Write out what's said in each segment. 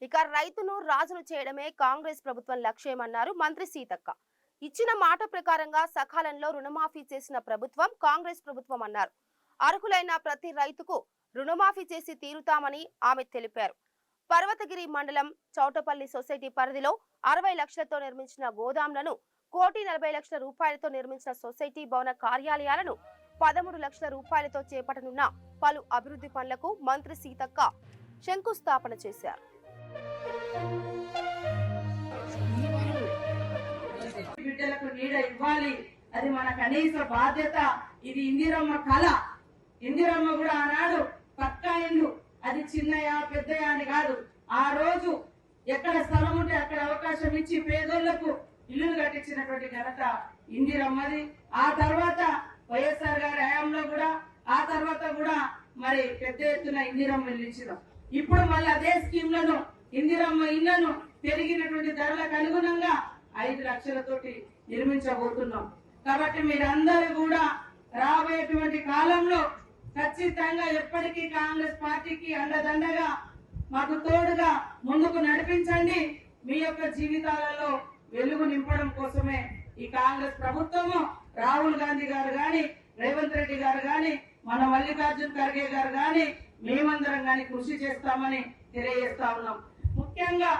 ఇక రైతును రాజును చేయడమే కాంగ్రెస్ ప్రభుత్వం లక్ష్యమన్నారు మంత్రి సీతక్క. ఇచ్చిన మాట ప్రకారంగా సకాలంలో రుణమాఫీ చేసిన ప్రభుత్వం కాంగ్రెస్ ప్రభుత్వం అన్నారు. అర్హులైన ప్రతి రైతుకు రుణమాఫీ చేసి తీరుతామని ఆమె తెలిపారు. పర్వతగిరి మండలం చౌటపల్లి సొసైటీ పరిధిలో 60 లక్షలతో నిర్మించిన గోదాంలను, 1,40,00,000 రూపాయలతో నిర్మించిన సొసైటీ భవన కార్యాలయాలను, 13 లక్షల రూపాయలతో చేపట్టనున్న పలు అభివృద్ధి పనులకు మంత్రి సీతక్క శంకుస్థాపన చేశారు. బిడ్డలకు నీడ ఇవ్వాలి, అది మన కనీస బాధ్యత. ఇది ఇందిరమ్మ కళ. ఇందిరమ్మ కూడా ఆనాడు పక్కా ఇల్లు, అది చిన్నయా పెద్దయా అని కాదు, ఆ రోజు ఎక్కడ స్థలం ఉంటే అక్కడ అవకాశం ఇచ్చి పేదోళ్లకు ఇల్లులు కట్టించినటువంటి ఘనత ఇందిరమ్మది. ఆ తర్వాత వైఎస్ఆర్ గారి హయాంలో కూడా, ఆ తర్వాత కూడా మరి పెద్ద ఎత్తున ఇందిరమ్మ ఇల్లు ఇచ్చినాం. ఇప్పుడు మళ్ళీ అదే స్కీమ్లను, ఇందిరమ్మ ఇళ్లను పెరిగినటువంటి ధరలకు అనుగుణంగా 5 లక్షలతోటి నిర్మించబోతున్నాం. కాబట్టి మీరందరూ కూడా రాబోయేటువంటి కాలంలో ఖచ్చితంగా ఎప్పటికీ కాంగ్రెస్ పార్టీకి అండదండగా మాకు తోడుగా ముందుకు నడిపించండి. మీ యొక్క జీవితాలలో వెలుగు నింపడం కోసమే ఈ కాంగ్రెస్ ప్రభుత్వము, రాహుల్ గాంధీ గారు గాని, రేవంత్ రెడ్డి గారు గాని, మన మల్లికార్జున్ ఖర్గే గారు గాని, మేమందరం గాని కృషి చేస్తామని తెలియజేస్తా ఉన్నాం. ముఖ్యంగా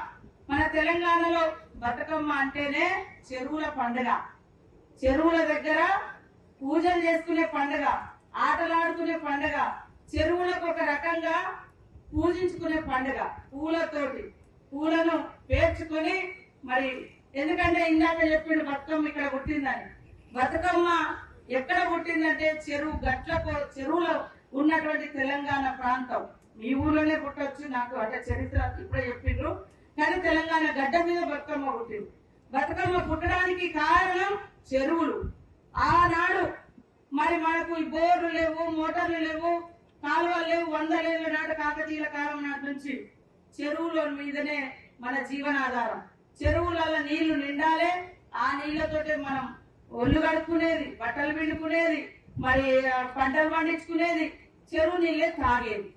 మన తెలంగాణలో బతుకమ్మ అంటేనే చెరువుల పండుగ. చెరువుల దగ్గర పూజలు చేసుకునే పండుగ, ఆటలాడుకునే పండుగ, చెరువులకు ఒక రకంగా పూజించుకునే పండుగ. పూలతోటి, పూలను పేర్చుకొని, మరి ఎందుకంటే ఇందాక చెప్పిండు బతుకమ్మ ఇక్కడ పుట్టిందని. బతుకమ్మ ఎక్కడ పుట్టిందంటే చెరువు గట్లకు, చెరువులో ఉన్నటువంటి తెలంగాణ ప్రాంతం. మీ ఊర్లోనే పుట్టొచ్చు, నాకు అంటే చరిత్ర ఇప్పుడే చెప్పిండ్రు, కానీ తెలంగాణ గడ్డ మీద బతుకమ్మ పుట్టింది. బతుకమ్మ పుట్టడానికి కారణం చెరువులు. ఆనాడు మరి మనకు ఈ బోర్లు లేవు, మోటార్లు లేవు, కాలువలు లేవు. 100 ఏళ్ల నాటి కాకతీయుల కాలం నాటి నుంచి చెరువుల మీదనే మన జీవనాధారం. చెరువులలో నీళ్లు నిండాలే, ఆ నీళ్లతోటే మనం ఒళ్ళు కడుక్కునేది, బట్టలు పిండుకునేది, మరి పంటలు పండించుకునేది, చెరువు నీళ్ళే తాగేది.